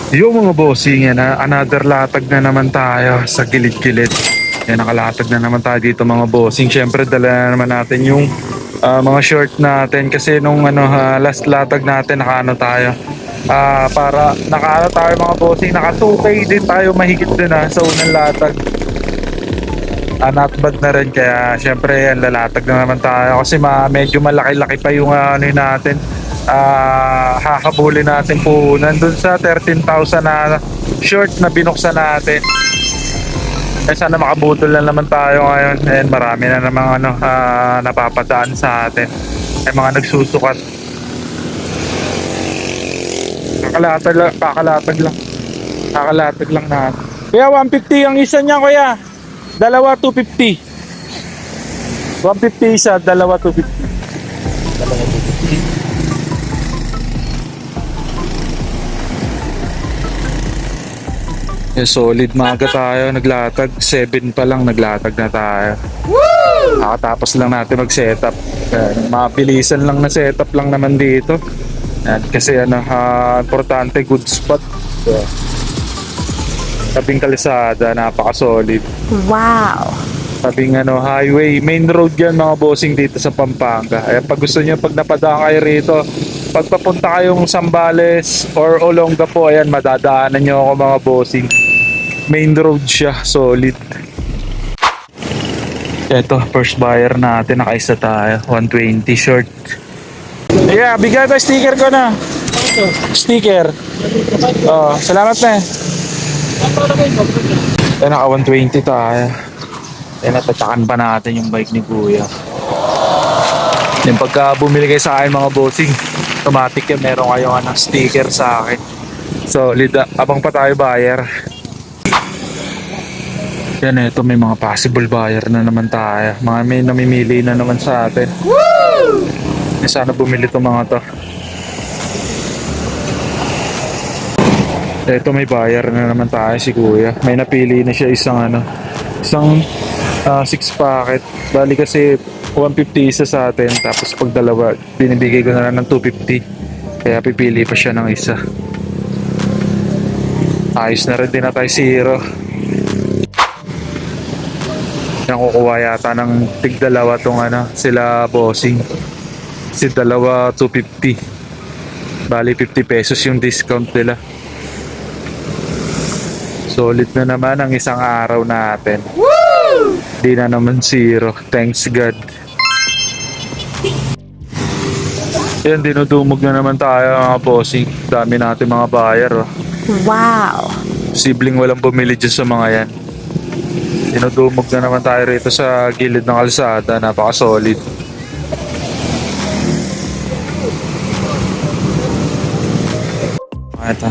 Yung mga bossing yan, another latag na naman tayo sa gilid-gilid. Yan, nakalatag na naman tayo dito mga bossing. Siyempre, dala na naman natin yung mga short natin. Kasi nung last latag natin, nakaano tayo. Para nakaano tayo mga bossing, naka 2K din tayo mahigit din sa unang latag. Not bad na rin, kaya syempre yan, lalatag na naman tayo. Kasi medyo malaki-laki pa yung ano yun natin. Hakabuli natin po nandun sa 13,000 na short na binuksan natin. Sana makabudol na naman tayo ngayon. And marami na namang napapadaan sa atin. May mga nagsusukat. Kakalatag lang natin. Kuya, 150 ang isa niya, kuya. Dalawa 250. 150 isa, dalawa 250. Solid maaga tayo, naglatag 7 pa lang, naglatag na tayo. Woo! Nakatapos lang natin mag-setup. Mabilisan lang na setup lang naman dito. Kasi importante, good spot. Tabing kalsada, napaka-solid. Wow! Tabing highway, main road yan mga bossing dito sa Pampanga. Kaya pag gusto nyo, pag napadaan kayo rito, pag papunta kayong Zambales or Olongapo, ayan, madadaanan nyo ako mga bossing. Main road siya, solid. Ito, first buyer natin, nakaisa tayo, 120 short. Yeah, bigay ko sticker ko na. Sticker. Oh, salamat na. Ayan, naka 120 tayo. Ayan, natatakan pa natin yung bike ni Kuya. Yung pagka bumili kayo sa akin mga bossing, automatic yan, meron kayong sticker sa akin. Solid, abang pa tayo buyer. Yan, ito may mga possible buyer na naman tayo. May namimili na naman sa atin. Woo! Sana bumili itong mga to. Ito may buyer na naman tayo, si Kuya. May napili na siya isang 6 packet. Bali kasi 150 isa sa atin. Tapos pag dalawa, binibigay ko na lang ng 250. Kaya pipili pa siya ng isa. Ayos na rin din na tayo zero. Yan, kukuha yata ng tig-dalawa tong sila bossing. Si dalawa 250. Bali 50 pesos yung discount nila. Solid na naman ang isang araw natin. Woo! Di na naman zero. Thanks God. Yan, dinudumog na naman tayo mga bossing. Dami natin mga buyer. Oh. Wow! Sibling walang bumili dyan sa mga yan. Dinudumog na naman tayo rito sa gilid ng kalsada. Napaka-solid. Ito.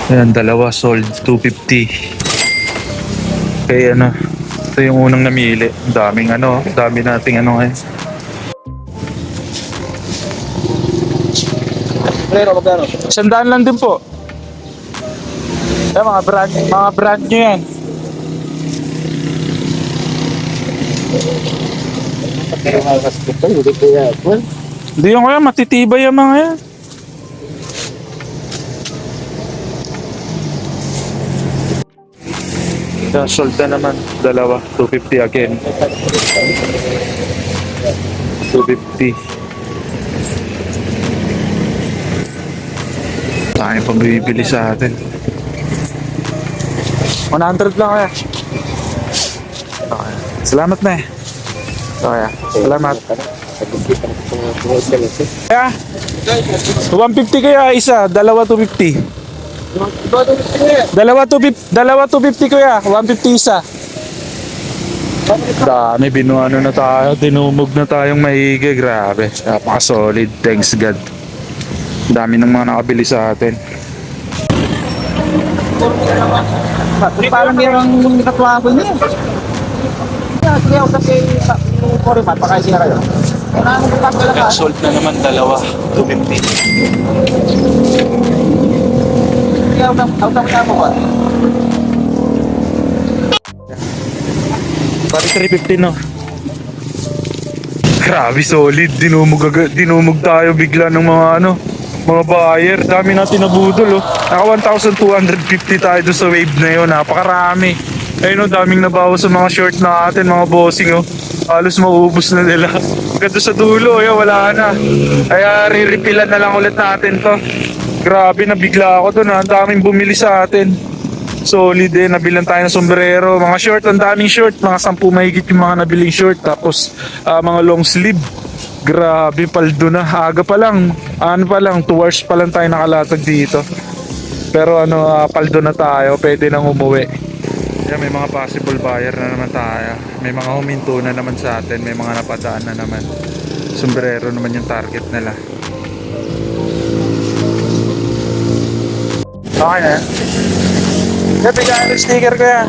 Ayan, dalawa sold 250. Kaya ito yung unang namili. Dami nating ngayon. Sandaan lang din po. Mga brand nyo yan. Hindi yung kaya matitibay yung mga yan. Sold na naman, dalawa, 250 again. 250. Tayo pang bibili sa atin. 100 lang kaya. Okay. Salamat na Okay. Salamat. Kaya, 150 kaya isa, dalawa 250. Dalawa 250 kuya, 150 isa. Dami, na tayo, dinumog na tayong maigi, grabe. Napaka-solid, thanks God. Dami ng mga nakabili sa atin. Parang merong katwa ko niya. Kaya ako kasi yung format, baka siya kayo. Sold na naman dalawa, 250. Kaya ako mo ba? Pari 350 no. Grabe, solid. Dinumog tayo bigla ng mga buyer. Dami natin nabudol oh. Naka 1,250 tayo doon sa wave na yun. Napakarami. Ayun o, daming nabawas sa mga short natin, mga bossing o. Halos maubos na nila. Ganda sa dulo, wala na. Kaya re-refilan na lang ulit natin to. Grabe, nabigla ako doon. Ang daming bumili sa atin. Solid nabilan tayo ng sombrero. Mga short, ang daming short. Mga 10 mahigit yung mga nabiling short. Tapos mga long sleeve. Grabe, paldo na. Aga pa lang. 2 hours pa lang tayo nakalatag dito. Pero paldo na tayo. Pwede nang umuwi. Yan, may mga possible buyer na naman tayo. May mga huminto na naman sa atin. May mga napadaan na naman. Sombrero naman yung target nila. Okay na. Kaya bigyan yung sticker ko yan.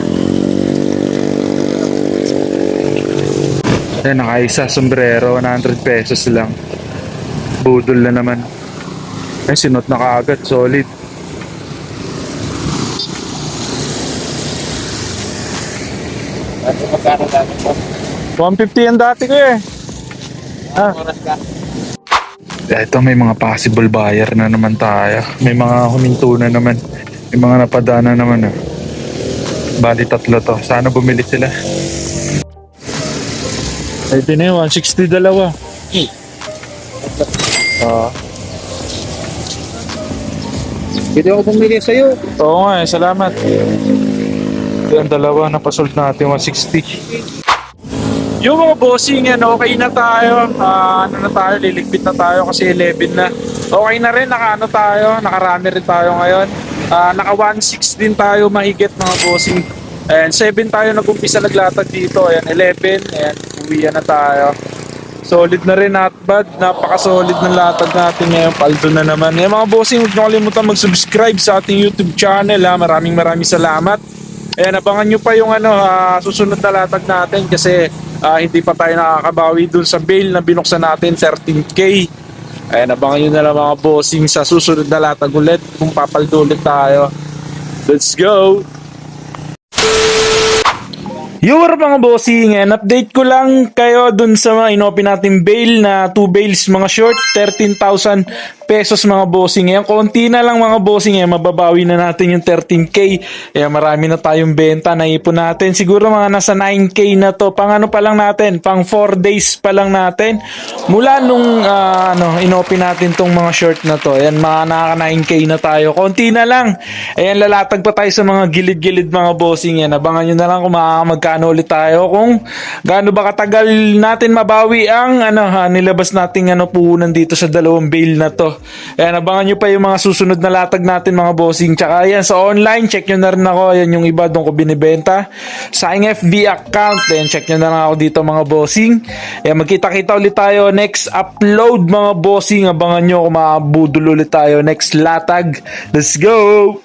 Yan, nakaisa sombrero. 100 pesos lang. Budol na naman. Ay, sinot na kaagad. Solid. Magkano dati po? 150 yan dati ko eh. Oras ka? Ito, may mga possible buyer na naman tayo. May mga huminto na naman. May mga napadaan na naman. Bali 3 to. Sana bumili sila. Ito na yun, 160 dalawa. Pwede ako bumili sa'yo. Oo nga salamat. Yan, dalawa, napasold natin 160. Yung mga bossing yan, okay na tayo. Liligpit na tayo kasi 11 na. Okay na rin, nakarami rin tayo ngayon. Naka 1.6 din tayo mahigit mga bossing. And 7 tayo nag-umpisa naglatag dito. Ayan, 11. Ayan, uwian na tayo. Solid na rin, not bad. Napaka-solid ng latag natin ngayon. Paldo na naman. Ayan mga bossing, huwag nyo kalimutan mag-subscribe sa ating YouTube channel. Maraming salamat. Ayan, abangan nyo pa yung susunod na latag natin kasi hindi pa tayo nakakabawi dun sa bail na binuksan natin, 13K. Ayan, abangan nyo na lang mga bossing sa susunod na latag ulit kung papaldo ulit tayo. Let's go! Yo, what up mga bossing, and update ko lang kayo dun sa mga inopen natin bail na 2 bails mga short, 13,000 pesos mga bossing. Ayan, konti na lang mga bossing, mababawi na natin yung 13K. Ayan, marami na tayong benta, naipon natin. Siguro mga nasa 9K na to, pang pa lang natin, pang 4 days pa lang natin. Mula nung inopen natin tong mga short na to, ayan, mga naka 9K na tayo. Konti na lang. Ayan, lalatag pa tayo sa mga gilid-gilid mga bossing. Ayan, abangan nyo na lang kung magkano ulit tayo, kung gaano ba katagal natin mabawi ang nilabas nating puhunan dito sa 2 bail na to. Ayan, abangan nyo pa yung mga susunod na latag natin mga bossing. Tsaka ayan, sa online, check nyo na rin ako. Ayan yung iba doon ko binibenta sa aking FB account. Ayan, check nyo na lang ako dito mga bossing. Ayan, magkita-kita ulit tayo next upload mga bossing. Abangan nyo kung makabudol ulit tayo next latag. Let's go!